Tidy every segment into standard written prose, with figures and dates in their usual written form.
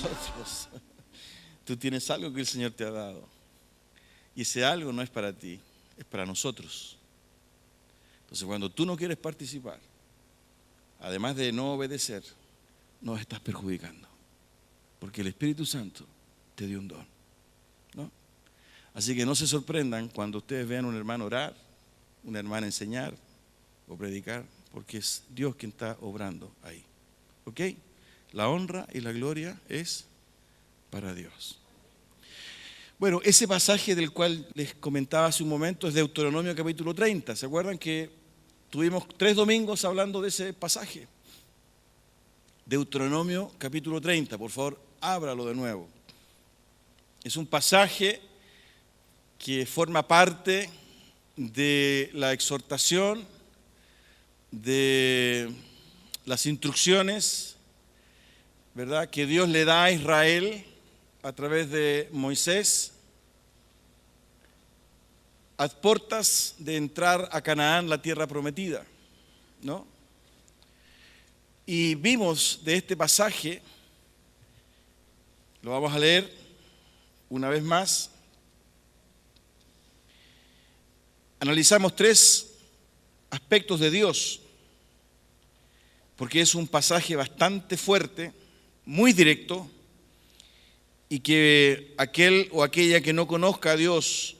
nosotros. Tú tienes algo que el Señor te ha dado. Y ese algo no es para ti, es para nosotros. Entonces, cuando tú no quieres participar, además de no obedecer, nos estás perjudicando. Porque el Espíritu Santo te dio un don, ¿no? Así que no se sorprendan cuando ustedes vean a un hermano orar, una hermana enseñar o predicar, porque es Dios quien está obrando ahí. ¿Ok? La honra y la gloria es para Dios. Bueno, ese pasaje del cual les comentaba hace un momento es Deuteronomio capítulo 30. ¿Se acuerdan que tuvimos 3 domingos hablando de ese pasaje? Deuteronomio capítulo 30, por favor, ábralo de nuevo. Es un pasaje que forma parte de la exhortación, de las instrucciones, ¿verdad?, que Dios le da a Israel a través de Moisés, a puertas de entrar a Canaán, la tierra prometida, ¿no? Y vimos de este pasaje, lo vamos a leer una vez más, analizamos 3 aspectos de Dios, porque es un pasaje bastante fuerte, muy directo, y que aquel o aquella que no conozca a Dios,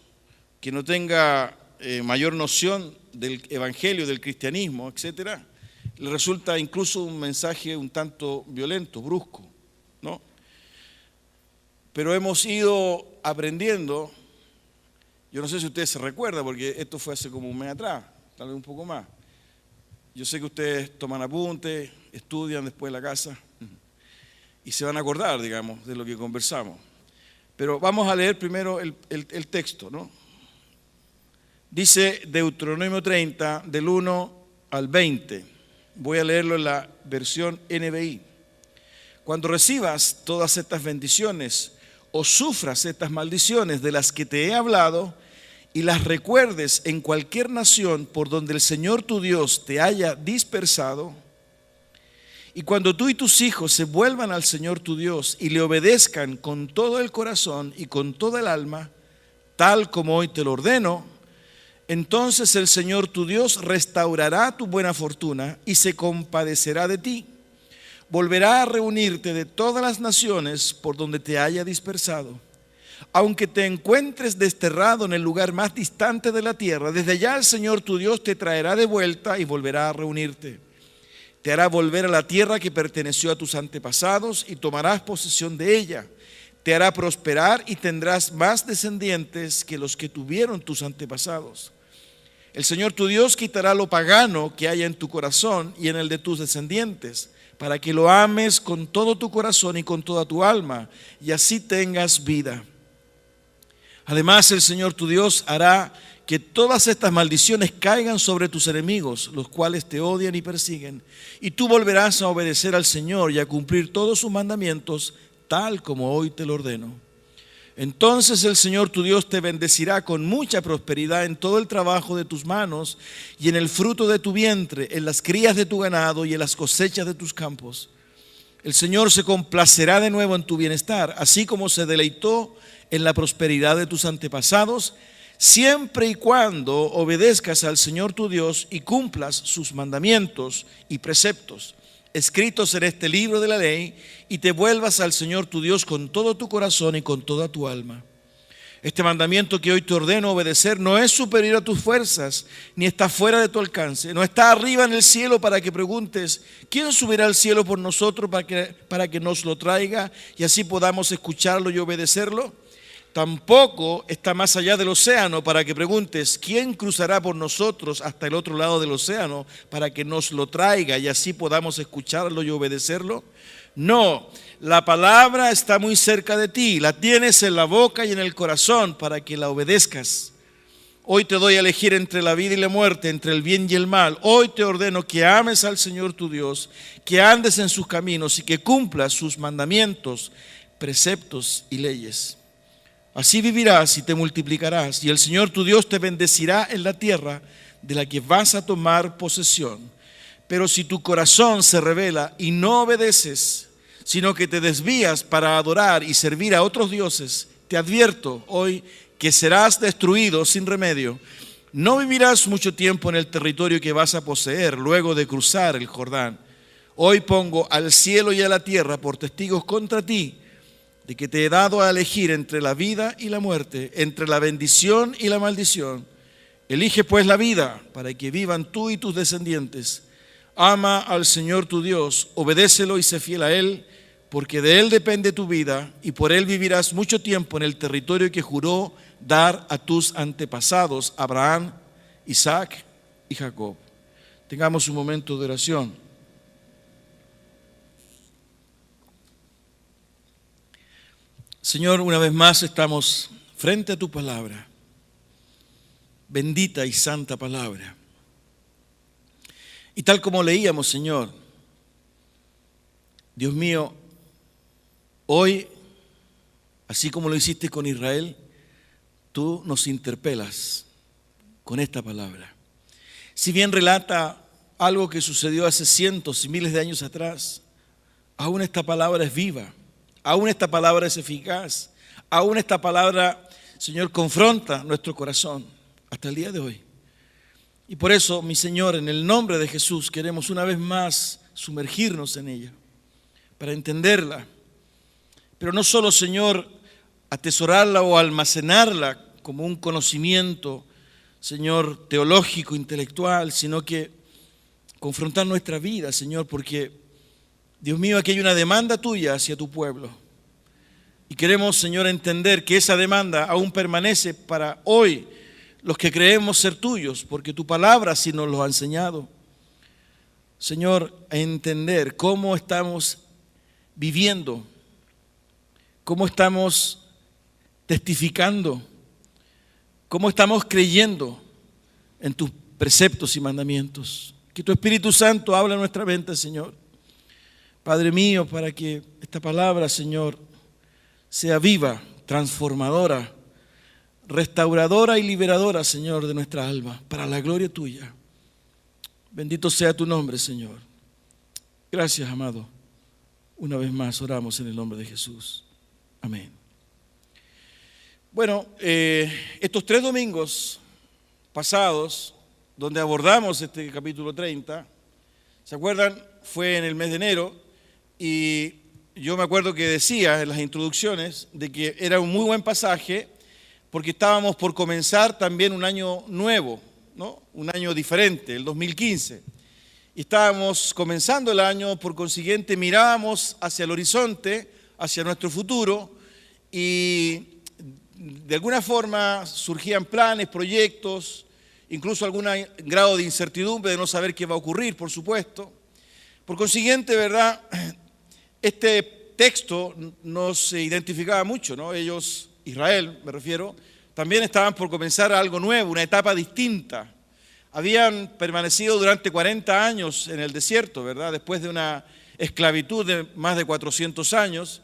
que no tenga mayor noción del evangelio, del cristianismo, etcétera, le resulta incluso un mensaje un tanto violento, brusco, ¿no? Pero hemos ido aprendiendo, yo no sé si ustedes se recuerdan, porque esto fue hace como un mes atrás, tal vez un poco más. Yo sé que ustedes toman apuntes, estudian después en la casa y se van a acordar, digamos, de lo que conversamos. Pero vamos a leer primero el texto, ¿no? Dice Deuteronomio 30, del 1 al 20. Voy a leerlo en la versión NBI. Cuando recibas todas estas bendiciones o sufras estas maldiciones de las que te he hablado y las recuerdes en cualquier nación por donde el Señor tu Dios te haya dispersado, y cuando tú y tus hijos se vuelvan al Señor tu Dios y le obedezcan con todo el corazón y con toda el alma, tal como hoy te lo ordeno, entonces el Señor tu Dios restaurará tu buena fortuna y se compadecerá de ti. Volverá a reunirte de todas las naciones por donde te haya dispersado. Aunque te encuentres desterrado en el lugar más distante de la tierra, desde allá el Señor tu Dios te traerá de vuelta y volverá a reunirte. Te hará volver a la tierra que perteneció a tus antepasados y tomarás posesión de ella. Te hará prosperar y tendrás más descendientes que los que tuvieron tus antepasados. El Señor tu Dios quitará lo pagano que haya en tu corazón y en el de tus descendientes, para que lo ames con todo tu corazón y con toda tu alma, y así tengas vida. Además, el Señor tu Dios hará que todas estas maldiciones caigan sobre tus enemigos, los cuales te odian y persiguen, y tú volverás a obedecer al Señor y a cumplir todos sus mandamientos, tal como hoy te lo ordeno. Entonces el Señor tu Dios te bendecirá con mucha prosperidad en todo el trabajo de tus manos y en el fruto de tu vientre, en las crías de tu ganado y en las cosechas de tus campos. El Señor se complacerá de nuevo en tu bienestar, así como se deleitó en la prosperidad de tus antepasados, siempre y cuando obedezcas al Señor tu Dios y cumplas sus mandamientos y preceptos escritos en este libro de la ley, y te vuelvas al Señor tu Dios con todo tu corazón y con toda tu alma. Este mandamiento que hoy te ordeno obedecer no es superior a tus fuerzas, ni está fuera de tu alcance. No está arriba en el cielo para que preguntes, ¿quién subirá al cielo por nosotros para que nos lo traiga y así podamos escucharlo y obedecerlo? Tampoco está más allá del océano para que preguntes, ¿quién cruzará por nosotros hasta el otro lado del océano para que nos lo traiga y así podamos escucharlo y obedecerlo? No, la palabra está muy cerca de ti, la tienes en la boca y en el corazón para que la obedezcas. Hoy te doy a elegir entre la vida y la muerte, entre el bien y el mal. Hoy te ordeno que ames al Señor tu Dios, que andes en sus caminos y que cumplas sus mandamientos, preceptos y leyes. Así vivirás y te multiplicarás, y el Señor tu Dios te bendecirá en la tierra de la que vas a tomar posesión. Pero si tu corazón se rebela y no obedeces, sino que te desvías para adorar y servir a otros dioses, te advierto hoy que serás destruido sin remedio. No vivirás mucho tiempo en el territorio que vas a poseer luego de cruzar el Jordán. Hoy pongo al cielo y a la tierra por testigos contra ti, de que te he dado a elegir entre la vida y la muerte, entre la bendición y la maldición. Elige pues la vida para que vivan tú y tus descendientes. Ama al Señor tu Dios, obedécelo y sé fiel a Él, porque de Él depende tu vida y por Él vivirás mucho tiempo en el territorio que juró dar a tus antepasados, Abraham, Isaac y Jacob. Tengamos un momento de oración. Señor, una vez más estamos frente a tu palabra, bendita y santa palabra. Y tal como leíamos, Señor, Dios mío, hoy, así como lo hiciste con Israel, tú nos interpelas con esta palabra. Si bien relata algo que sucedió hace cientos y miles de años atrás, aún esta palabra es viva, aún esta palabra es eficaz, aún esta palabra, Señor, confronta nuestro corazón hasta el día de hoy. Y por eso, mi Señor, en el nombre de Jesús, queremos una vez más sumergirnos en ella, para entenderla. Pero no solo, Señor, atesorarla o almacenarla como un conocimiento, Señor, teológico, intelectual, sino que confrontar nuestra vida, Señor, porque, Dios mío, aquí hay una demanda tuya hacia tu pueblo. Y queremos, Señor, entender que esa demanda aún permanece para hoy, los que creemos ser tuyos, porque tu palabra sí nos lo ha enseñado. Señor, a entender cómo estamos viviendo, cómo estamos testificando, cómo estamos creyendo en tus preceptos y mandamientos. Que tu Espíritu Santo hable en nuestra mente, Señor. Padre mío, para que esta palabra, Señor, sea viva, transformadora, restauradora y liberadora, Señor, de nuestra alma, para la gloria tuya. Bendito sea tu nombre, Señor. Gracias, amado. Una vez más oramos en el nombre de Jesús. Amén. Bueno, estos 3 domingos pasados, donde abordamos este capítulo 30, ¿se acuerdan? Fue en el mes de enero y yo me acuerdo que decía en las introducciones de que era un muy buen pasaje porque estábamos por comenzar también un año nuevo, ¿no? Un año diferente, el 2015. Y estábamos comenzando el año, por consiguiente mirábamos hacia el horizonte, hacia nuestro futuro, y de alguna forma surgían planes, proyectos, incluso algún grado de incertidumbre de no saber qué va a ocurrir, por supuesto. Por consiguiente, ¿verdad? Este texto nos identificaba mucho, ¿no? Ellos, Israel me refiero, también estaban por comenzar algo nuevo, una etapa distinta. Habían permanecido durante 40 años en el desierto, ¿verdad? Después de una esclavitud de más de 400 años,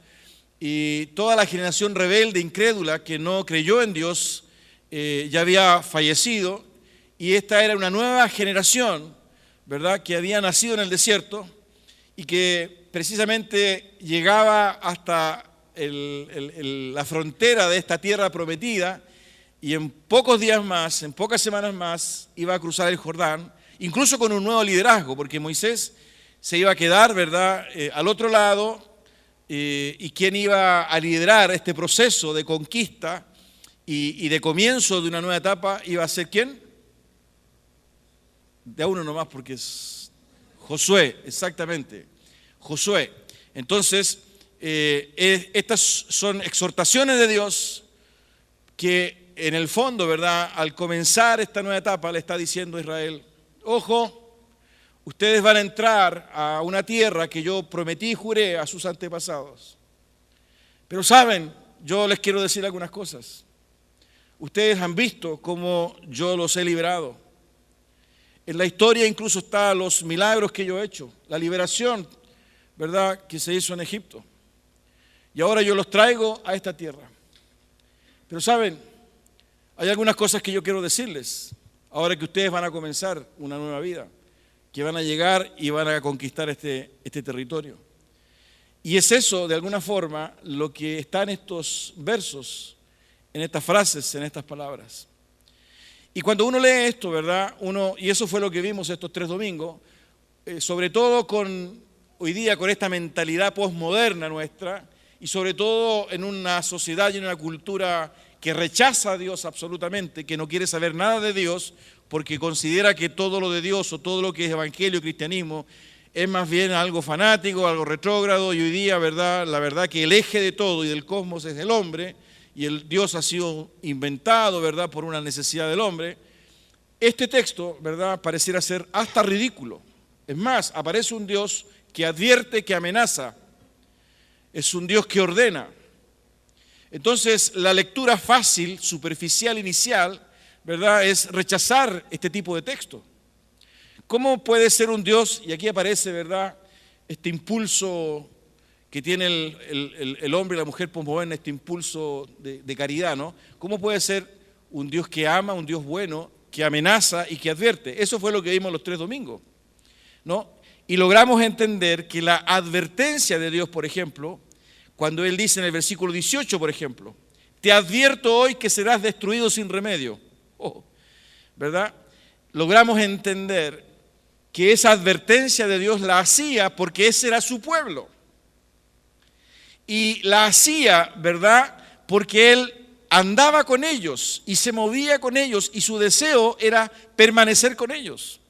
y toda la generación rebelde, incrédula, que no creyó en Dios, ya había fallecido, y esta era una nueva generación, ¿verdad?, que había nacido en el desierto y que precisamente llegaba hasta la frontera de esta tierra prometida, y en pocos días más, en pocas semanas más, iba a cruzar el Jordán, incluso con un nuevo liderazgo, porque Moisés se iba a quedar, ¿verdad?, al otro lado, y quien iba a liderar este proceso de conquista y de comienzo de una nueva etapa iba a ser ¿quién? De a uno nomás, porque es Josué, exactamente, Josué. Entonces, estas son exhortaciones de Dios que en el fondo, ¿verdad?, al comenzar esta nueva etapa le está diciendo a Israel: ojo, ustedes van a entrar a una tierra que yo prometí y juré a sus antepasados. Pero saben, yo les quiero decir algunas cosas. Ustedes han visto cómo yo los he liberado. En la historia incluso están los milagros que yo he hecho, la liberación, ¿verdad?, que se hizo en Egipto. Y ahora yo los traigo a esta tierra. Pero saben, hay algunas cosas que yo quiero decirles, ahora que ustedes van a comenzar una nueva vida, que van a llegar y van a conquistar este territorio. Y es eso, de alguna forma, lo que está en estos versos, en estas frases, en estas palabras. Y cuando uno lee esto, ¿verdad? Y eso fue lo que vimos estos 3 domingos, sobre todo hoy día con esta mentalidad posmoderna nuestra, y sobre todo en una sociedad y en una cultura que rechaza a Dios absolutamente, que no quiere saber nada de Dios, porque considera que todo lo de Dios o todo lo que es evangelio, cristianismo, es más bien algo fanático, algo retrógrado, y hoy día, ¿verdad? La verdad que el eje de todo y del cosmos es el hombre, y el Dios ha sido inventado, ¿verdad?, por una necesidad del hombre. Este texto, ¿verdad?, pareciera ser hasta ridículo. Es más, aparece un Dios que advierte, que amenaza. Es un Dios que ordena. Entonces, la lectura fácil, superficial, inicial, ¿verdad?, es rechazar este tipo de texto. ¿Cómo puede ser un Dios? Y aquí aparece, ¿verdad?, este impulso que tiene el hombre y la mujer posmoderna, este impulso de caridad, ¿no? ¿Cómo puede ser un Dios que ama, un Dios bueno, que amenaza y que advierte? Eso fue lo que vimos los 3 domingos, ¿no? Y logramos entender que la advertencia de Dios, por ejemplo, cuando Él dice en el versículo 18, por ejemplo, te advierto hoy que serás destruido sin remedio, ¿verdad? Logramos entender que esa advertencia de Dios la hacía porque ese era su pueblo. Y la hacía, ¿verdad?, porque Él andaba con ellos y se movía con ellos y su deseo era permanecer con ellos.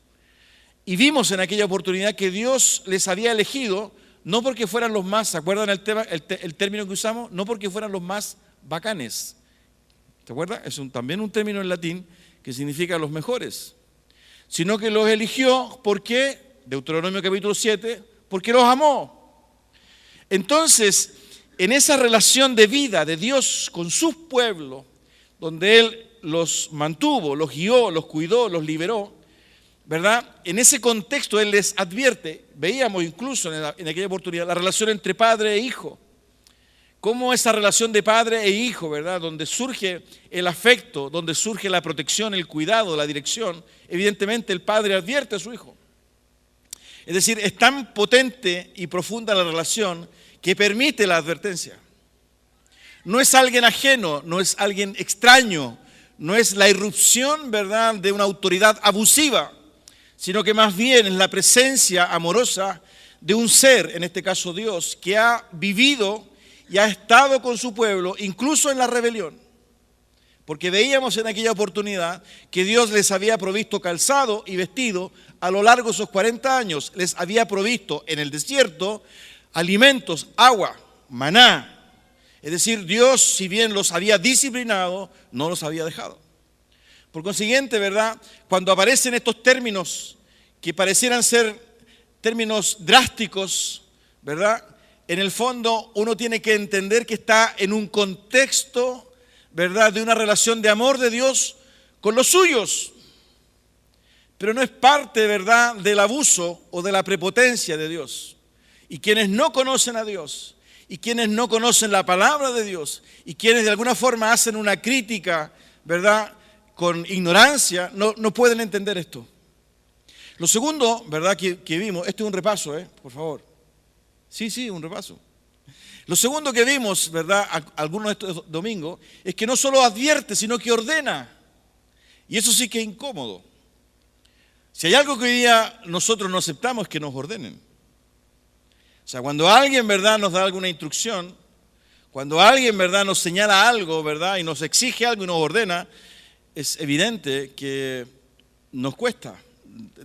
Y vimos en aquella oportunidad que Dios les había elegido no porque fueran los más, ¿se acuerdan el término que usamos? No porque fueran los más bacanes. ¿Se acuerdan? Es también un término en latín que significa los mejores. Sino que los eligió, ¿por qué? Deuteronomio capítulo 7, porque los amó. Entonces, en esa relación de vida de Dios con su pueblo, donde Él los mantuvo, los guió, los cuidó, los liberó, ¿verdad? En ese contexto Él les advierte, veíamos incluso en aquella oportunidad la relación entre padre e hijo, cómo esa relación de padre e hijo, ¿verdad?, donde surge el afecto, donde surge la protección, el cuidado, la dirección, evidentemente el padre advierte a su hijo. Es decir, es tan potente y profunda la relación que permite la advertencia. No es alguien ajeno, no es alguien extraño, no es la irrupción, ¿verdad?, de una autoridad abusiva, sino que más bien es la presencia amorosa de un ser, en este caso Dios, que ha vivido y ha estado con su pueblo, incluso en la rebelión. Porque veíamos en aquella oportunidad que Dios les había provisto calzado y vestido a lo largo de esos 40 años. Les había provisto en el desierto alimentos, agua, maná. Es decir, Dios, si bien los había disciplinado, no los había dejado. Por consiguiente, ¿verdad?, cuando aparecen estos términos que parecieran ser términos drásticos, ¿verdad?, en el fondo uno tiene que entender que está en un contexto, ¿verdad?, de una relación de amor de Dios con los suyos. Pero no es parte, ¿verdad?, del abuso o de la prepotencia de Dios. Y quienes no conocen a Dios, y quienes no conocen la palabra de Dios, y quienes de alguna forma hacen una crítica, ¿verdad?, con ignorancia, no pueden entender esto. Lo segundo, ¿verdad?, que vimos, este es un repaso, por favor. Sí, un repaso. Lo segundo que vimos, ¿verdad?, algunos de estos domingos, es que no solo advierte, sino que ordena. Y eso sí que es incómodo. Si hay algo que hoy día nosotros no aceptamos es que nos ordenen. O sea, cuando alguien, ¿verdad?, nos da alguna instrucción, cuando alguien, ¿verdad?, nos señala algo, ¿verdad?, y nos exige algo y nos ordena, es evidente que nos cuesta.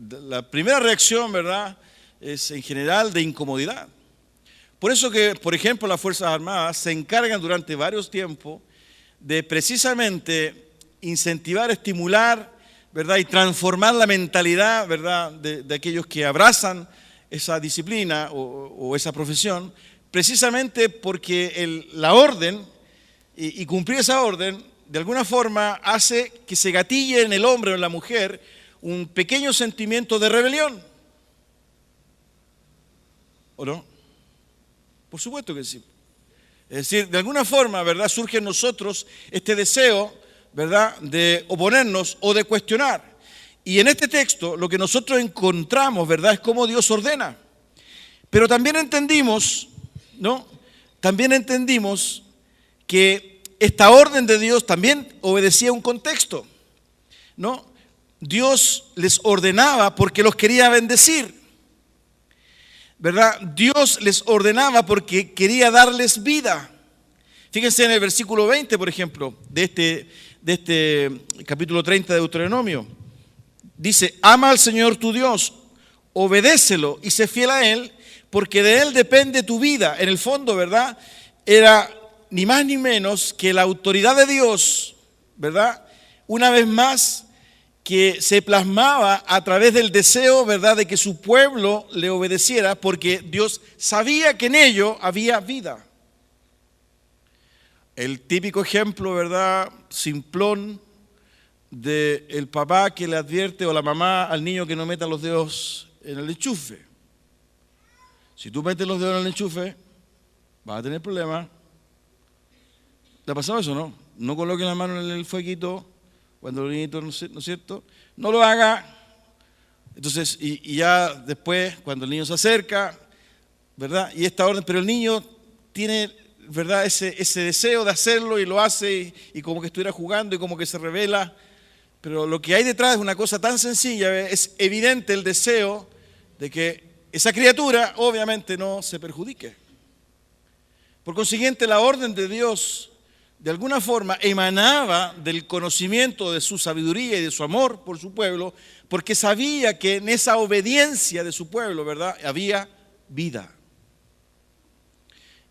La primera reacción, ¿verdad?, es en general de incomodidad. Por eso que, por ejemplo, las Fuerzas Armadas se encargan durante varios tiempos de precisamente incentivar, estimular, ¿verdad?, y transformar la mentalidad, ¿verdad?, de aquellos que abrazan esa disciplina o esa profesión, precisamente porque la orden y cumplir esa orden de alguna forma hace que se gatille en el hombre o en la mujer un pequeño sentimiento de rebelión. ¿O no? Por supuesto que sí. Es decir, de alguna forma, ¿verdad?, surge en nosotros este deseo, ¿verdad?, de oponernos o de cuestionar. Y en este texto lo que nosotros encontramos, ¿verdad?, es cómo Dios ordena. Pero también entendimos, ¿no? También entendimos que esta orden de Dios también obedecía un contexto, ¿no? Dios les ordenaba porque los quería bendecir, ¿verdad? Dios les ordenaba porque quería darles vida. Fíjense en el versículo 20, por ejemplo, de este capítulo 30 de Deuteronomio. Dice, ama al Señor tu Dios, obedécelo y sé fiel a Él, porque de Él depende tu vida. En el fondo, ¿verdad? Era ni más ni menos que la autoridad de Dios, ¿verdad? Una vez más, que se plasmaba a través del deseo, ¿verdad?, de que su pueblo le obedeciera, porque Dios sabía que en ello había vida. El típico ejemplo, ¿verdad?, simplón del papá que le advierte o la mamá al niño que no meta los dedos en el enchufe. Si tú metes los dedos en el enchufe, vas a tener problemas. ¿Te ha pasado eso, no? No coloques la mano en el fueguito cuando los niñitos, ¿no es cierto? No lo haga. Entonces, y ya después, cuando el niño se acerca, ¿verdad? Y esta orden, pero el niño tiene, ¿verdad?, ese deseo de hacerlo y lo hace y como que estuviera jugando y como que se revela. Pero lo que hay detrás es una cosa tan sencilla, es evidente el deseo de que esa criatura obviamente no se perjudique. Por consiguiente, la orden de Dios de alguna forma emanaba del conocimiento de su sabiduría y de su amor por su pueblo, porque sabía que en esa obediencia de su pueblo, ¿verdad?, había vida.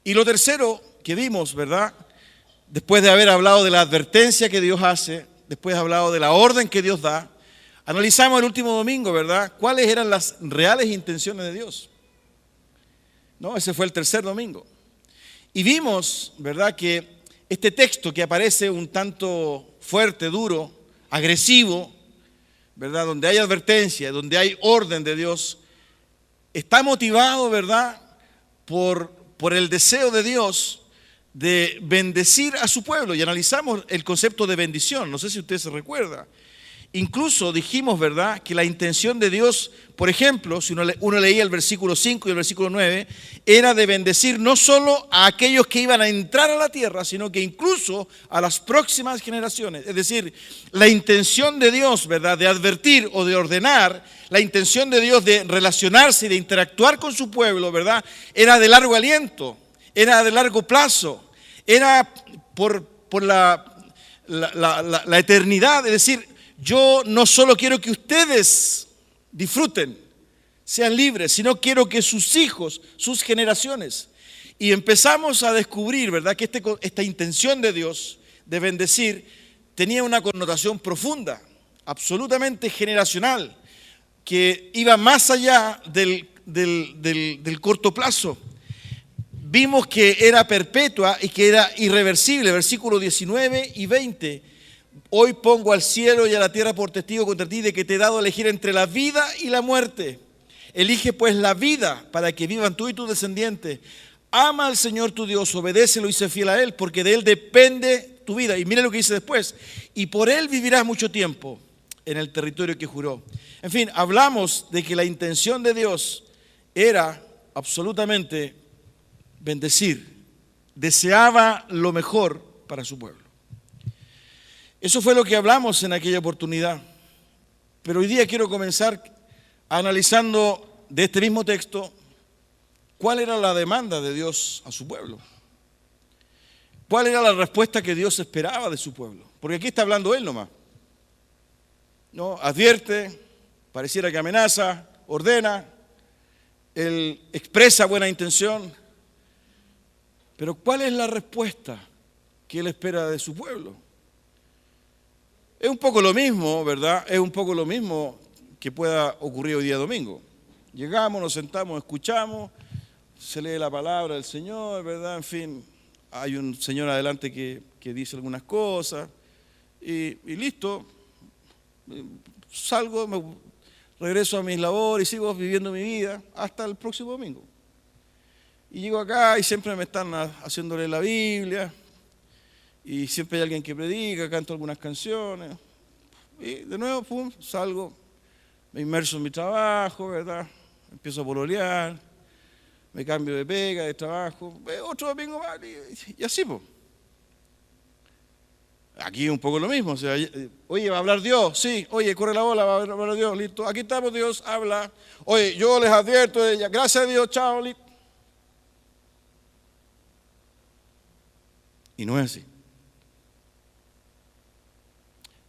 Y lo tercero que vimos, ¿verdad?, después de haber hablado de la advertencia que Dios hace, después de haber hablado de la orden que Dios da, analizamos el último domingo, ¿verdad?, cuáles eran las reales intenciones de Dios. ¿No? Ese fue el tercer domingo. Y vimos, ¿verdad?, que este texto que aparece un tanto fuerte, duro, agresivo, ¿verdad?, donde hay advertencia, donde hay orden de Dios, está motivado, ¿verdad?, por el deseo de Dios de bendecir a su pueblo. Y analizamos el concepto de bendición, no sé si usted se recuerda. Incluso dijimos, ¿verdad?, que la intención de Dios, por ejemplo, si uno leía el versículo 5 y el versículo 9, era de bendecir no solo a aquellos que iban a entrar a la tierra, sino que incluso a las próximas generaciones. Es decir, la intención de Dios, ¿verdad?, de advertir o de ordenar, la intención de Dios de relacionarse y de interactuar con su pueblo, ¿verdad?, era de largo aliento, era de largo plazo, era por la eternidad. Es decir, yo no solo quiero que ustedes disfruten, sean libres, sino quiero que sus hijos, sus generaciones. Y empezamos a descubrir, ¿verdad?, que esta intención de Dios de bendecir tenía una connotación profunda, absolutamente generacional, que iba más allá del corto plazo. Vimos que era perpetua y que era irreversible, versículos 19 y 20. Hoy pongo al cielo y a la tierra por testigo contra ti de que te he dado a elegir entre la vida y la muerte. Elige pues la vida para que vivan tú y tus descendientes. Ama al Señor tu Dios, obedécelo y sé fiel a Él, porque de Él depende tu vida. Y mire lo que dice después. Y por Él vivirás mucho tiempo en el territorio que juró. En fin, hablamos de que la intención de Dios era absolutamente bendecir. Deseaba lo mejor para su pueblo. Eso fue lo que hablamos en aquella oportunidad. Pero hoy día quiero comenzar analizando de este mismo texto cuál era la demanda de Dios a su pueblo. ¿Cuál era la respuesta que Dios esperaba de su pueblo? Porque aquí está hablando Él nomás. ¿No? Advierte, pareciera que amenaza, ordena, Él expresa buena intención. Pero ¿cuál es la respuesta que Él espera de su pueblo? Es un poco lo mismo, ¿verdad? Es un poco lo mismo que pueda ocurrir hoy día domingo. Llegamos, nos sentamos, escuchamos, se lee la palabra del Señor, ¿verdad? En fin, hay un señor adelante que dice algunas cosas y listo. Salgo, regreso a mis labores y sigo viviendo mi vida hasta el próximo domingo. Y llego acá y siempre me están haciéndole la Biblia. Y siempre hay alguien que predica, canto algunas canciones. Y de nuevo, pum, salgo, me inmerso en mi trabajo, ¿verdad? Empiezo a pololear. me cambio de pega, de trabajo, otro domingo más, y así, pues. Aquí un poco lo mismo, o sea, oye, ¿va a hablar Dios? Sí, oye, corre la bola, va a hablar Dios, listo, aquí estamos, Dios, habla. Oye, yo les advierto, gracias a Dios, chao, listo. Y no es así.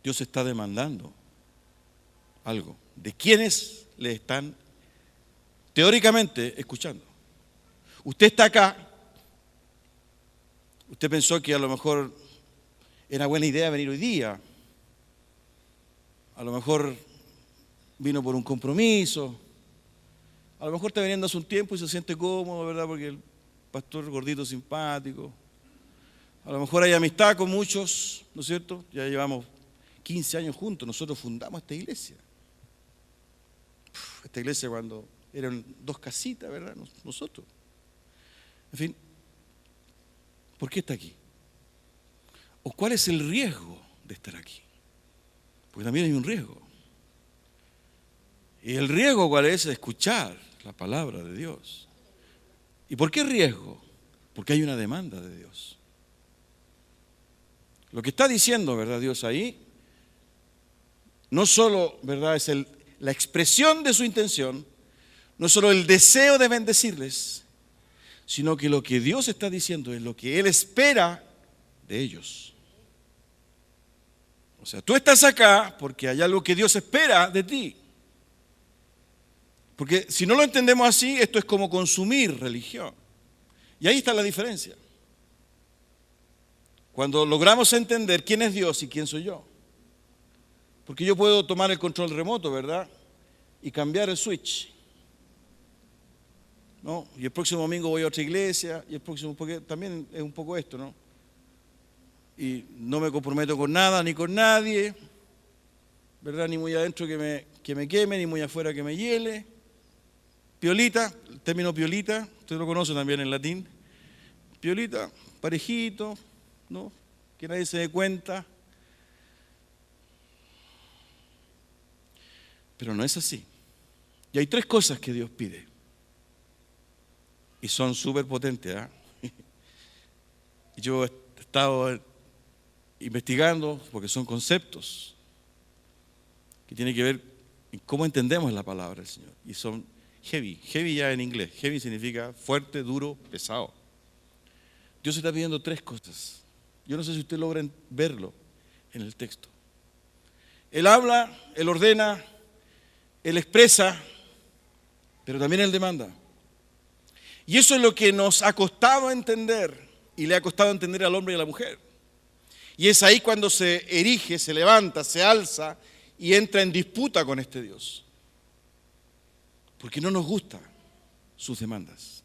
Dios está demandando algo de quienes le están teóricamente escuchando. Usted está acá, usted pensó que a lo mejor era buena idea venir hoy día, a lo mejor vino por un compromiso, a lo mejor está viniendo hace un tiempo y se siente cómodo, ¿verdad? Porque el pastor gordito es simpático, a lo mejor hay amistad con muchos, ¿no es cierto? Ya llevamos 15 años juntos, nosotros fundamos esta iglesia. Esta iglesia cuando eran 2 casitas, ¿verdad? Nosotros. En fin, ¿por qué está aquí? ¿O cuál es el riesgo de estar aquí? Porque también hay un riesgo. ¿Y el riesgo cuál es? Escuchar la palabra de Dios. ¿Y por qué riesgo? Porque hay una demanda de Dios. Lo que está diciendo, ¿verdad, Dios ahí? No solo, ¿verdad?, es la expresión de su intención, no solo el deseo de bendecirles, sino que lo que Dios está diciendo es lo que Él espera de ellos. O sea, tú estás acá porque hay algo que Dios espera de ti. Porque si no lo entendemos así, esto es como consumir religión. Y ahí está la diferencia. Cuando logramos entender quién es Dios y quién soy yo. Porque yo puedo tomar el control remoto, ¿verdad? Y cambiar el switch. ¿No? Y el próximo domingo voy a otra iglesia, y el próximo, porque también es un poco esto, ¿no? Y no me comprometo con nada ni con nadie, ¿verdad? Ni muy adentro que me queme, ni muy afuera que me hiele. Piolita, el término piolita, usted lo conoce también en latín. Piolita, parejito, ¿no? Que nadie se dé cuenta. Pero no es así. Y hay 3 cosas que Dios pide. Y son súper potentes. Yo he estado investigando porque son conceptos que tienen que ver en cómo entendemos la palabra del Señor. Y son heavy. Heavy ya en inglés. Heavy significa fuerte, duro, pesado. Dios está pidiendo 3 cosas. Yo no sé si usted logra verlo en el texto. Él habla, Él ordena, Él expresa, pero también Él demanda. Y eso es lo que nos ha costado entender y le ha costado entender al hombre y a la mujer. Y es ahí cuando se erige, se levanta, se alza y entra en disputa con este Dios. Porque no nos gustan sus demandas.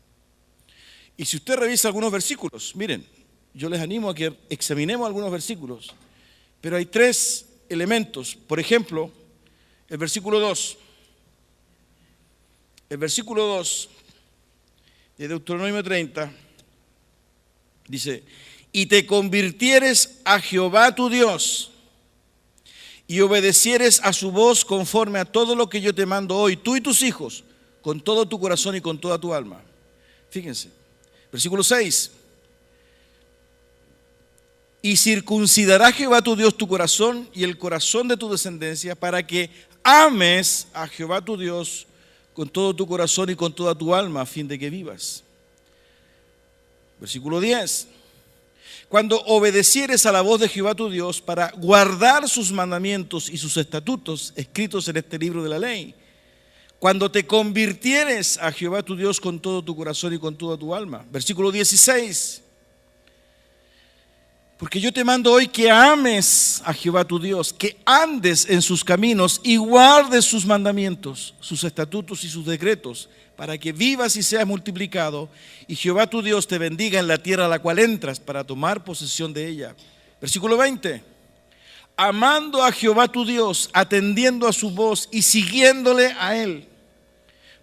Y si usted revisa algunos versículos, miren, yo les animo a que examinemos algunos versículos, pero hay 3 elementos. Por ejemplo, el versículo 2. El versículo 2 de Deuteronomio 30 dice: y te convirtieres a Jehová tu Dios y obedecieres a su voz conforme a todo lo que yo te mando hoy, tú y tus hijos, con todo tu corazón y con toda tu alma. Fíjense, versículo 6. Y circuncidará Jehová tu Dios tu corazón y el corazón de tu descendencia, para que ames a Jehová tu Dios con todo tu corazón y con toda tu alma, a fin de que vivas. Versículo 10. Cuando obedecieres a la voz de Jehová tu Dios para guardar sus mandamientos y sus estatutos escritos en este libro de la ley, cuando te convirtieres a Jehová tu Dios con todo tu corazón y con toda tu alma. Versículo 16. Porque yo te mando hoy que ames a Jehová tu Dios, que andes en sus caminos y guardes sus mandamientos, sus estatutos y sus decretos, para que vivas y seas multiplicado, y Jehová tu Dios te bendiga en la tierra a la cual entras para tomar posesión de ella. Versículo 20. Amando a Jehová tu Dios, atendiendo a su voz y siguiéndole a Él,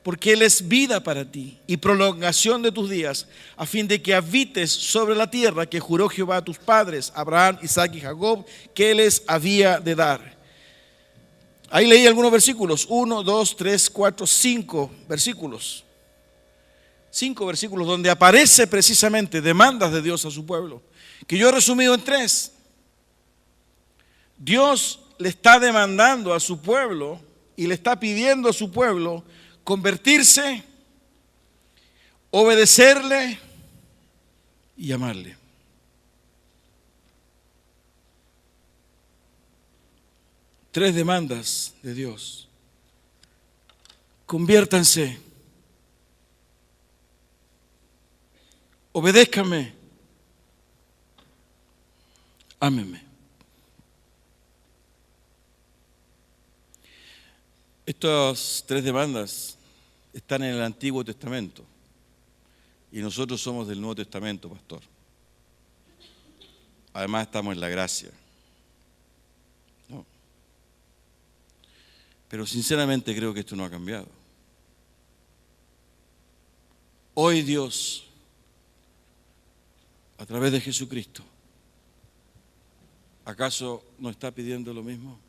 porque Él es vida para ti y prolongación de tus días, a fin de que habites sobre la tierra que juró Jehová a tus padres, Abraham, Isaac y Jacob, que les había de dar. Ahí leí algunos versículos, 1, 2, 3, 4, 5 versículos. 5 versículos donde aparece precisamente demandas de Dios a su pueblo, que yo he resumido en 3. Dios le está demandando a su pueblo y le está pidiendo a su pueblo convertirse, obedecerle y amarle. Tres demandas de Dios. Conviértanse, obedézcanme, ámenme. Estas tres demandas están en el Antiguo Testamento y nosotros somos del Nuevo Testamento, pastor. Además estamos en la gracia. ¿No? Pero sinceramente creo que esto no ha cambiado. Hoy Dios, a través de Jesucristo, ¿acaso no está pidiendo lo mismo?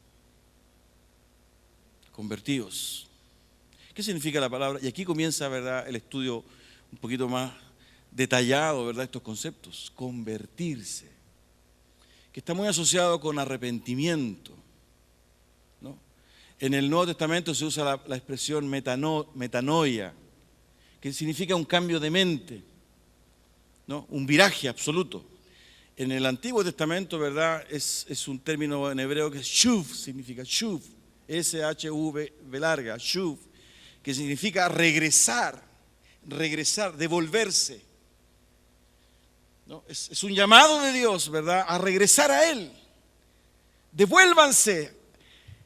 Convertíos. ¿Qué significa la palabra? Y aquí comienza, ¿verdad?, el estudio un poquito más detallado, ¿verdad?, estos conceptos. Convertirse, que está muy asociado con arrepentimiento, ¿no? En el Nuevo Testamento se usa la expresión metanoia, que significa un cambio de mente, ¿no?, un viraje absoluto. En el Antiguo Testamento, ¿verdad?, es un término en hebreo que es shuv, significa shuv, S-H-V, larga, shuv, que significa regresar, devolverse. ¿No? Es un llamado de Dios, ¿verdad?, a regresar a Él. Devuélvanse,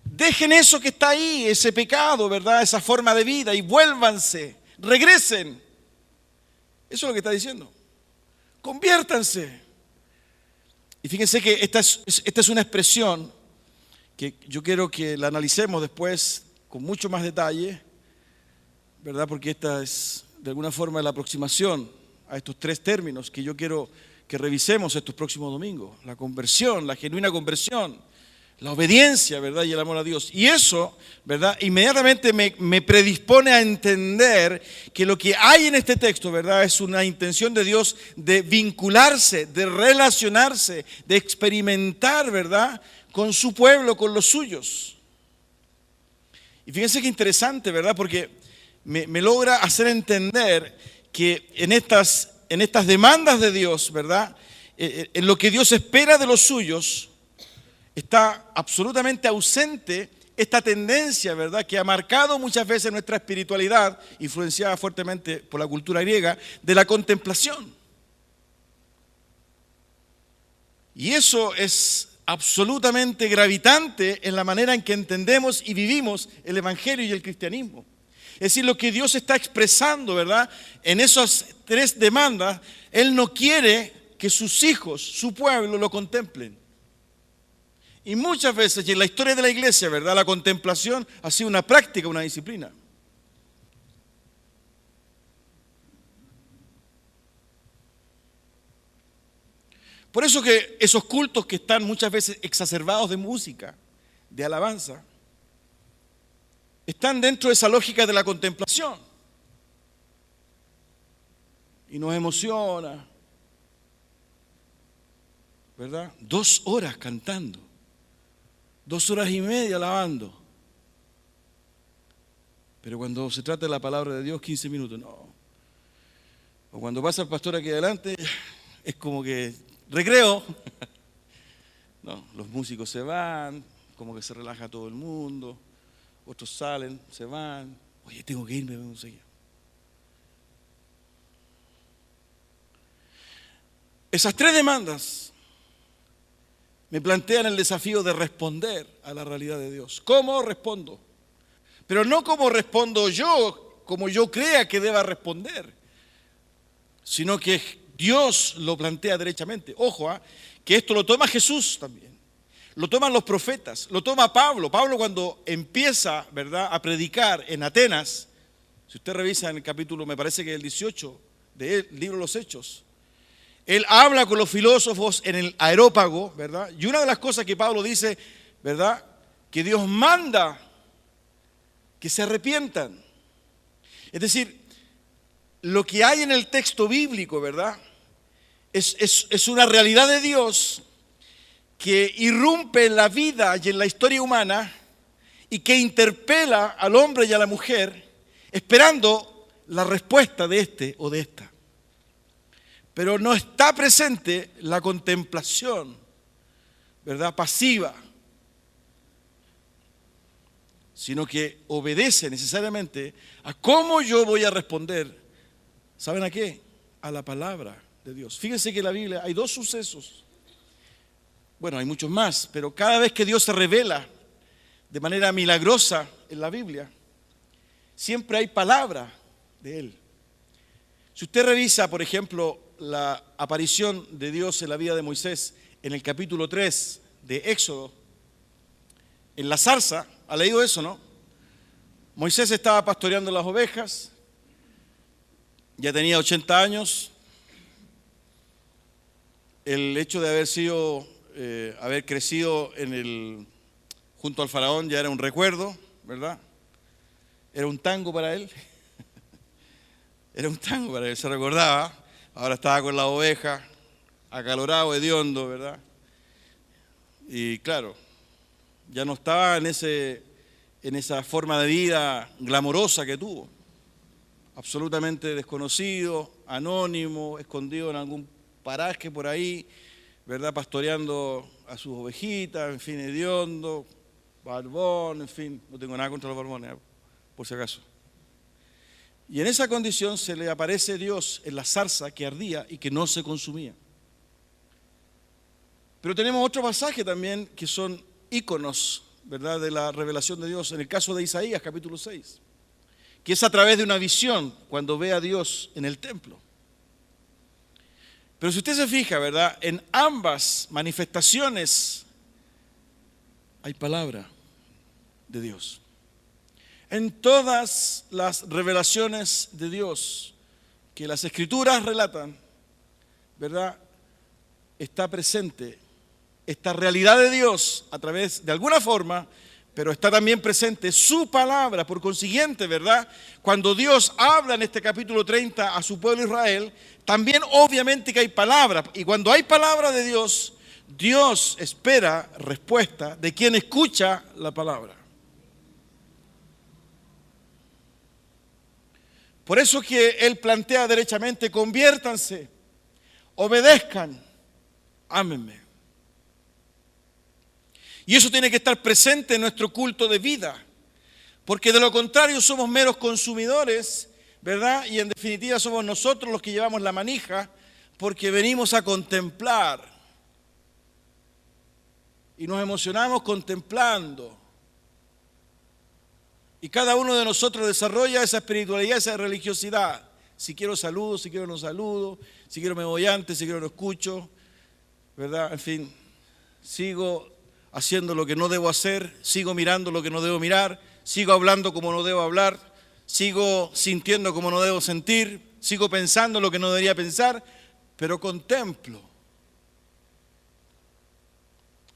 dejen eso que está ahí, ese pecado, ¿verdad?, esa forma de vida, y vuélvanse, regresen. Eso es lo que está diciendo. Conviértanse. Y fíjense que esta es una expresión que yo quiero que la analicemos después con mucho más detalle, ¿verdad? Porque esta es de alguna forma la aproximación a estos tres términos que yo quiero que revisemos estos próximos domingos. La conversión, la genuina conversión, la obediencia, ¿verdad?, y el amor a Dios. Y eso, ¿verdad?, inmediatamente me predispone a entender que lo que hay en este texto, ¿verdad?, es una intención de Dios de vincularse, de relacionarse, de experimentar, ¿verdad?, con su pueblo, con los suyos. Y fíjense qué interesante, ¿verdad?, porque me logra hacer entender que en estas demandas de Dios, ¿verdad?, en lo que Dios espera de los suyos, está absolutamente ausente esta tendencia, ¿verdad?, que ha marcado muchas veces nuestra espiritualidad, influenciada fuertemente por la cultura griega, de la contemplación. Y eso es absolutamente gravitante en la manera en que entendemos y vivimos el Evangelio y el cristianismo. Es decir, lo que Dios está expresando, ¿verdad?, en esas tres demandas, Él no quiere que sus hijos, su pueblo, lo contemplen. Y muchas veces, y en la historia de la iglesia, ¿verdad?, la contemplación ha sido una práctica, una disciplina. Por eso que esos cultos que están muchas veces exacerbados de música, de alabanza, están dentro de esa lógica de la contemplación. Y nos emociona, ¿verdad? 2 horas cantando, 2 horas y media alabando. Pero cuando se trata de la palabra de Dios, 15 minutos, no. O cuando pasa el pastor aquí adelante, es como que recreo. No, los músicos se van, como que se relaja todo el mundo, otros salen, se van. Oye, tengo que irme, vamos a seguir. Esas tres demandas me plantean el desafío de responder a la realidad de Dios. ¿Cómo respondo? Pero no como respondo yo, como yo crea que deba responder, sino que Dios lo plantea derechamente. Ojo, que esto lo toma Jesús también, lo toman los profetas, lo toma Pablo. Pablo cuando empieza, ¿verdad?, a predicar en Atenas, si usted revisa en el capítulo, me parece que el 18 del libro de los Hechos, él habla con los filósofos en el Areópago, ¿verdad? Y una de las cosas que Pablo dice, ¿verdad?, que Dios manda que se arrepientan. Es decir, lo que hay en el texto bíblico, ¿verdad? Es una realidad de Dios que irrumpe en la vida y en la historia humana y que interpela al hombre y a la mujer esperando la respuesta de este o de esta. Pero no está presente la contemplación, ¿verdad?, pasiva, sino que obedece necesariamente a cómo yo voy a responder. ¿Saben a qué? A la palabra de Dios. Fíjense que en la Biblia hay dos sucesos. Bueno, hay muchos más, pero cada vez que Dios se revela de manera milagrosa en la Biblia, siempre hay palabra de Él. Si usted revisa, por ejemplo, la aparición de Dios en la vida de Moisés en el capítulo 3 de Éxodo, en la zarza, ¿ha leído eso, no? Moisés estaba pastoreando las ovejas, ya tenía 80 años. El hecho de haber crecido junto al faraón ya era un recuerdo, ¿verdad? Era un tango para él. Era un tango para él, se recordaba. Ahora estaba con la oveja, acalorado, hediondo, ¿verdad? Y claro, ya no estaba en esa forma de vida glamorosa que tuvo. Absolutamente desconocido, anónimo, escondido en algún paraje por ahí, ¿verdad? Pastoreando a sus ovejitas, en fin, hediondo, barbón, en fin, no tengo nada contra los barbones, por si acaso. Y en esa condición se le aparece Dios en la zarza que ardía y que no se consumía. Pero tenemos otro pasaje también que son íconos, ¿verdad?, de la revelación de Dios. En el caso de Isaías, capítulo 6, que es a través de una visión cuando ve a Dios en el templo. Pero si usted se fija, ¿verdad?, en ambas manifestaciones hay palabra de Dios. En todas las revelaciones de Dios que las Escrituras relatan, ¿verdad?, está presente esta realidad de Dios a través de alguna forma, pero está también presente su palabra. Por consiguiente, ¿verdad?, cuando Dios habla en este capítulo 30 a su pueblo Israel, también obviamente que hay palabra. Y cuando hay palabra de Dios, Dios espera respuesta de quien escucha la palabra. Por eso que Él plantea derechamente: conviértanse, obedezcan, ámenme. Y eso tiene que estar presente en nuestro culto de vida, porque de lo contrario somos meros consumidores, ¿verdad? Y en definitiva somos nosotros los que llevamos la manija, porque venimos a contemplar y nos emocionamos contemplando. Y cada uno de nosotros desarrolla esa espiritualidad, esa religiosidad. Si quiero saludo, si quiero no saludo, si quiero me voy antes, si quiero no escucho, ¿verdad? En fin, sigo haciendo lo que no debo hacer, sigo mirando lo que no debo mirar, sigo hablando como no debo hablar, sigo sintiendo como no debo sentir, sigo pensando lo que no debería pensar, pero contemplo.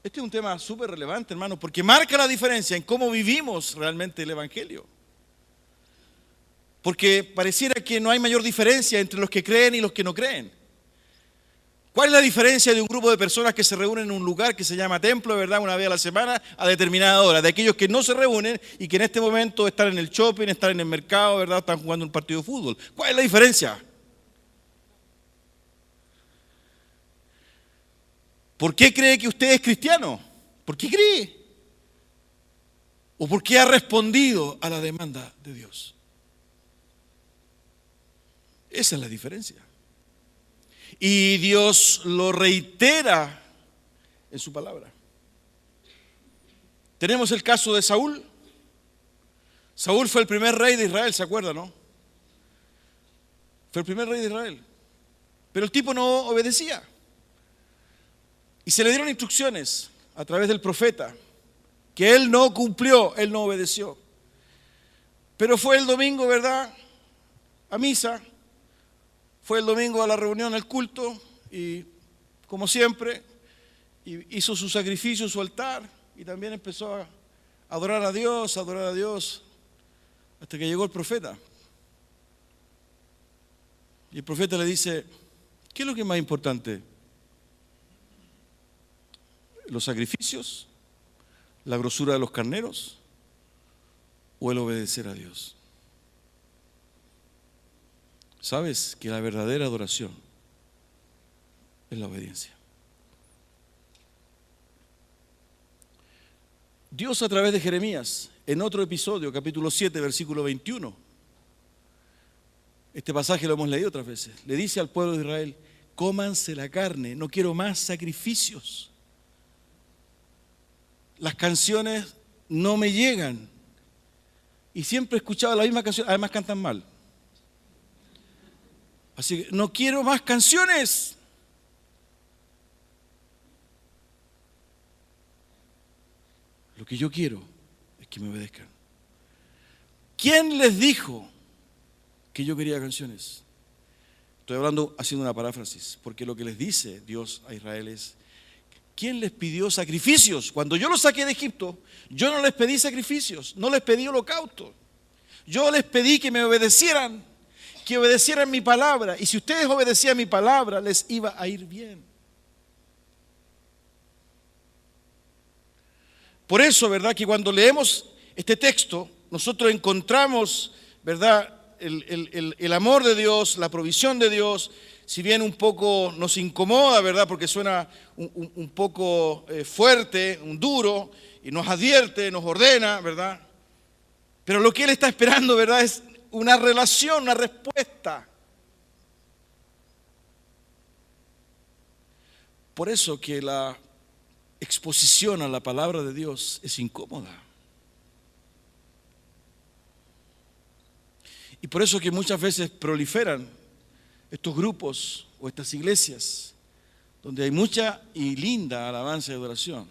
Este es un tema súper relevante, hermano, porque marca la diferencia en cómo vivimos realmente el Evangelio. Porque pareciera que no hay mayor diferencia entre los que creen y los que no creen. ¿Cuál es la diferencia de un grupo de personas que se reúnen en un lugar que se llama templo, ¿verdad?, una vez a la semana a determinada hora, de aquellos que no se reúnen y que en este momento están en el shopping, están en el mercado, ¿verdad?, están jugando un partido de fútbol? ¿Cuál es la diferencia? ¿Por qué cree que usted es cristiano? ¿Por qué cree? ¿O por qué ha respondido a la demanda de Dios? Esa es la diferencia. Y Dios lo reitera en su palabra. Tenemos el caso de Saúl. Saúl fue el primer rey de Israel, ¿se acuerda, no? Fue el primer rey de Israel. Pero el tipo no obedecía. Y se le dieron instrucciones a través del profeta que él no cumplió, él no obedeció. Pero fue el domingo, ¿verdad?, a misa. Fue el domingo a la reunión, al culto, y como siempre, hizo su sacrificio, su altar, y también empezó a adorar a Dios, hasta que llegó el profeta. Y el profeta le dice, ¿qué es lo que es más importante? ¿Los sacrificios? ¿La grosura de los carneros? ¿O el obedecer a Dios? ¿Sabes que la verdadera adoración es la obediencia? Dios a través de Jeremías, en otro episodio, capítulo 7, versículo 21, este pasaje lo hemos leído otras veces, le dice al pueblo de Israel, cómanse la carne, no quiero más sacrificios. Las canciones no me llegan. Y siempre he escuchado la misma canción, además cantan mal. Así que no quiero más canciones. Lo que yo quiero es que me obedezcan. ¿Quién les dijo que yo quería canciones? Estoy hablando, haciendo una paráfrasis, porque lo que les dice Dios a Israel es, ¿quién les pidió sacrificios? Cuando yo los saqué de Egipto, yo no les pedí sacrificios, no les pedí holocausto. Yo les pedí que me obedecieran, que obedecieran mi palabra. Y si ustedes obedecían mi palabra, les iba a ir bien. Por eso, ¿verdad? Que cuando leemos este texto, nosotros encontramos, ¿verdad? El amor de Dios, la provisión de Dios, si bien un poco nos incomoda, ¿verdad? Porque suena un poco fuerte, un duro, y nos advierte, nos ordena, ¿verdad? Pero lo que Él está esperando, ¿verdad? Es una relación, una respuesta. Por eso que la exposición a la palabra de Dios es incómoda. Y por eso que muchas veces proliferan estos grupos o estas iglesias donde hay mucha y linda alabanza y adoración,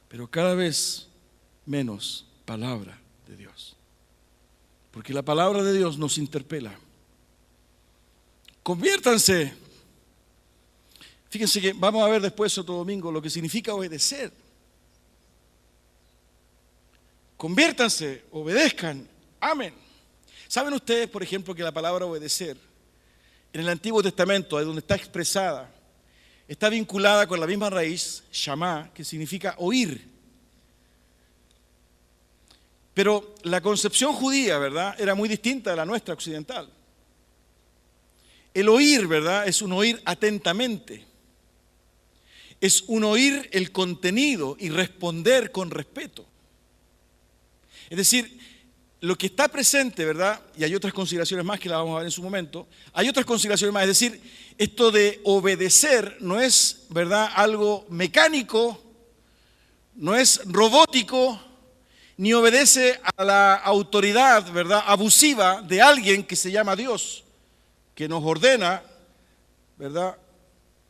pero cada vez menos palabra de Dios. Porque la palabra de Dios nos interpela. Conviértanse. Fíjense que vamos a ver después otro domingo lo que significa obedecer. Conviértanse, obedezcan, amen. ¿Saben ustedes, por ejemplo, que la palabra obedecer en el Antiguo Testamento, ahí donde está expresada, está vinculada con la misma raíz, shamá, que significa oír? Pero la concepción judía, ¿verdad?, era muy distinta a la nuestra occidental. El oír, ¿verdad?, es un oír atentamente. Es un oír el contenido y responder con respeto. Es decir, lo que está presente, ¿verdad? Y hay otras consideraciones más que las vamos a ver en su momento. Hay otras consideraciones más. Es decir, esto de obedecer no es, ¿verdad?, algo mecánico, no es robótico, ni obedece a la autoridad, ¿verdad?, abusiva de alguien que se llama Dios, que nos ordena, ¿verdad?,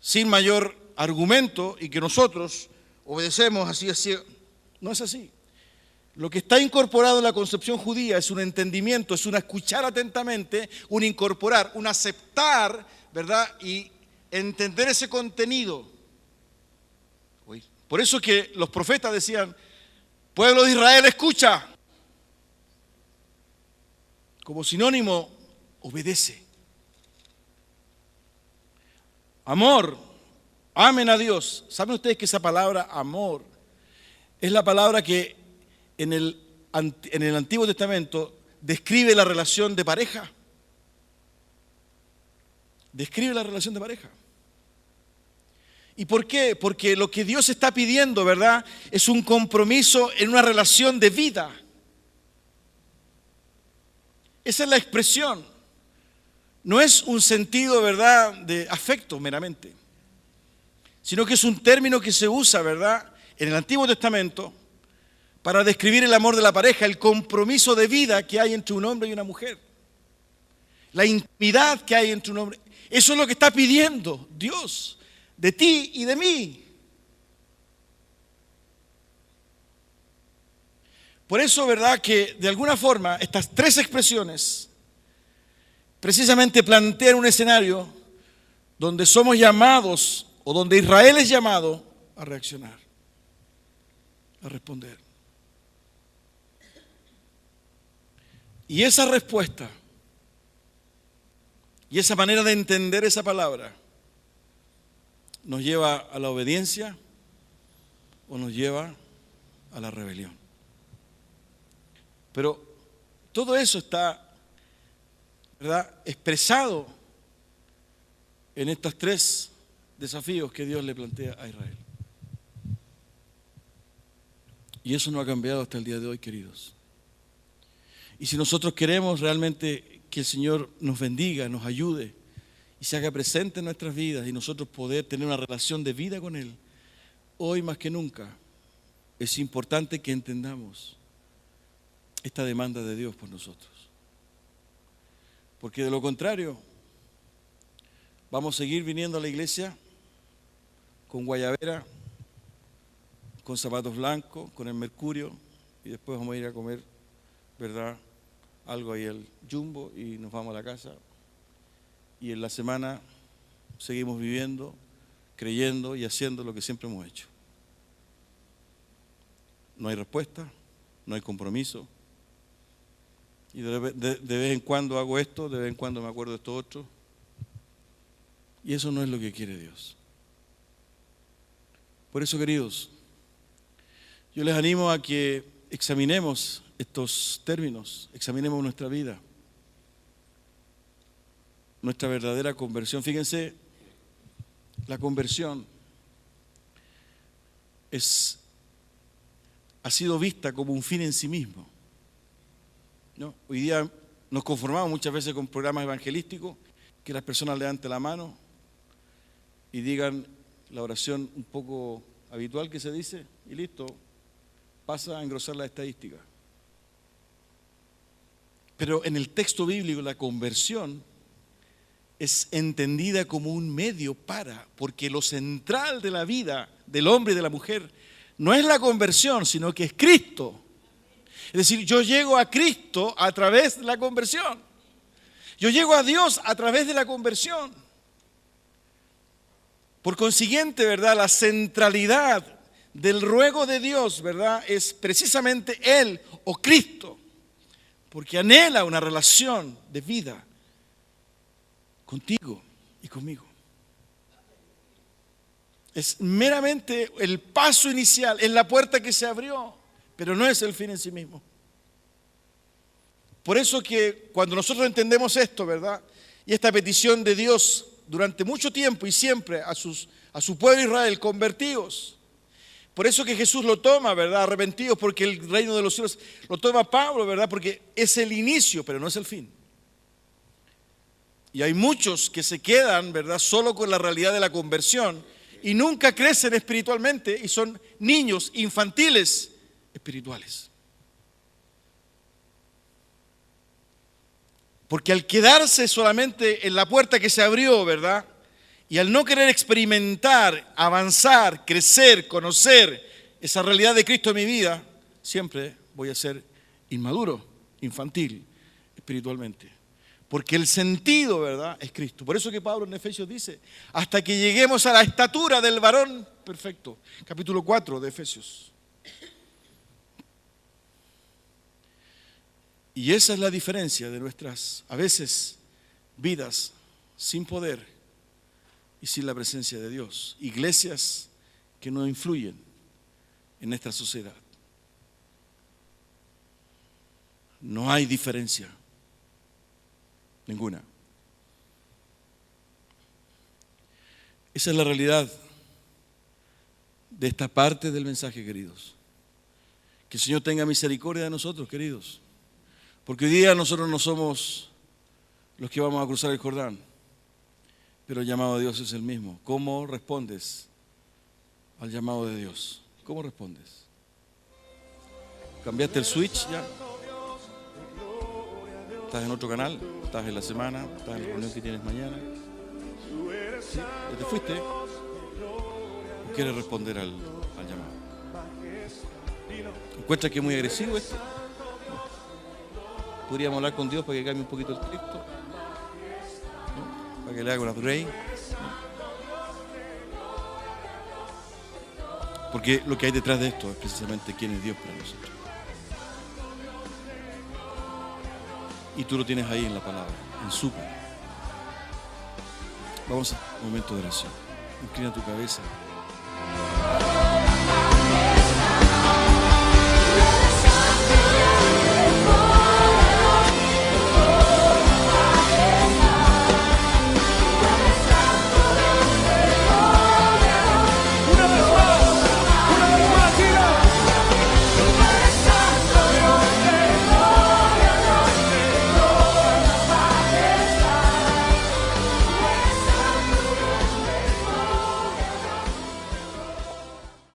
sin mayor argumento y que nosotros obedecemos así. No es así. Lo que está incorporado en la concepción judía es un entendimiento, es un escuchar atentamente, un incorporar, un aceptar, ¿verdad?, y entender ese contenido. Por eso que los profetas decían, pueblo de Israel, escucha. Como sinónimo, obedece. Amor, amen a Dios. ¿Saben ustedes que esa palabra amor es la palabra que en el Antiguo Testamento describe la relación de pareja? Describe la relación de pareja. ¿Y por qué? Porque lo que Dios está pidiendo, ¿verdad?, es un compromiso en una relación de vida. Esa es la expresión. No es un sentido, ¿verdad?, de afecto meramente, sino que es un término que se usa, ¿verdad?, en el Antiguo Testamento para describir el amor de la pareja, el compromiso de vida que hay entre un hombre y una mujer, la intimidad que hay entre un hombre. Eso es lo que está pidiendo Dios de ti y de mí. Por eso, ¿verdad?, que de alguna forma estas tres expresiones precisamente plantean un escenario donde somos llamados, o donde Israel es llamado a reaccionar, a responder. Y esa respuesta Y esa manera de entender esa palabra nos lleva a la obediencia o nos lleva a la rebelión. Pero todo eso está, ¿verdad?, expresado en estos 3 desafíos que Dios le plantea a Israel. Y eso no ha cambiado hasta el día de hoy, queridos. Y si nosotros queremos realmente que el Señor nos bendiga, nos ayude y se haga presente en nuestras vidas y nosotros poder tener una relación de vida con Él, hoy más que nunca es importante que entendamos esta demanda de Dios por nosotros. Porque de lo contrario, vamos a seguir viniendo a la iglesia con guayabera, con zapatos blancos, con el mercurio, y después vamos a ir a comer, ¿verdad?, algo ahí al Jumbo y nos vamos a la casa. Y en la semana seguimos viviendo, creyendo y haciendo lo que siempre hemos hecho. No hay respuesta, no hay compromiso. Y de vez en cuando hago esto, de vez en cuando me acuerdo de esto otro. Y eso no es lo que quiere Dios. Por eso, queridos, yo les animo a que examinemos estos términos, examinemos nuestra vida, nuestra verdadera conversión. Fíjense, la conversión ha sido vista como un fin en sí mismo, ¿no? Hoy día nos conformamos muchas veces con programas evangelísticos, que las personas levanten la mano y digan la oración un poco habitual que se dice, y listo, pasa a engrosar la estadística. Pero en el texto bíblico la conversión es entendida como un medio porque lo central de la vida del hombre y de la mujer no es la conversión, sino que es Cristo. Es decir, yo llego a Cristo a través de la conversión. Yo llego a Dios a través de la conversión. Por consiguiente, ¿verdad?, la centralidad del ruego de Dios, ¿verdad?, es precisamente Él o Cristo, porque anhela una relación de vida contigo y conmigo. Es meramente el paso inicial, es la puerta que se abrió, pero no es el fin en sí mismo. Por eso que cuando nosotros entendemos esto, ¿verdad?, y esta petición de Dios durante mucho tiempo y siempre a su pueblo Israel, convertidos. Por eso que Jesús lo toma, ¿verdad?, arrepentidos, porque el reino de los cielos lo toma Pablo, ¿verdad?, porque es el inicio, pero no es el fin. Y hay muchos que se quedan, ¿verdad?, solo con la realidad de la conversión y nunca crecen espiritualmente y son niños infantiles espirituales. Porque al quedarse solamente en la puerta que se abrió, ¿verdad?, y al no querer experimentar, avanzar, crecer, conocer esa realidad de Cristo en mi vida, siempre voy a ser inmaduro, infantil, espiritualmente. Porque el sentido, ¿verdad?, es Cristo. Por eso que Pablo en Efesios dice, hasta que lleguemos a la estatura del varón perfecto. Capítulo 4 de Efesios. Y esa es la diferencia de nuestras, a veces, vidas sin poder y sin la presencia de Dios. Iglesias que no influyen en nuestra sociedad. No hay diferencia. Ninguna. Esa es la realidad de esta parte del mensaje, queridos. Que el Señor tenga misericordia de nosotros, queridos. Porque hoy día nosotros no somos los que vamos a cruzar el Jordán, pero el llamado de Dios es el mismo. ¿Cómo respondes al llamado de Dios? ¿Cómo respondes? ¿Cambiaste el switch ya? ¿Estás en otro canal? ¿Estás en la semana? ¿Estás en la reunión que tienes mañana? ¿Sí? ¿Ya te fuiste? ¿O quieres responder al llamado? ¿Encuentras que es muy agresivo esto? Podríamos hablar con Dios para que cambie un poquito el texto, ¿no?, para que le haga una upgrade, ¿no? Porque lo que hay detrás de esto es precisamente quién es Dios para nosotros. Y tú lo tienes ahí en la palabra, en su palabra. Vamos a un momento de oración. Inclina tu cabeza.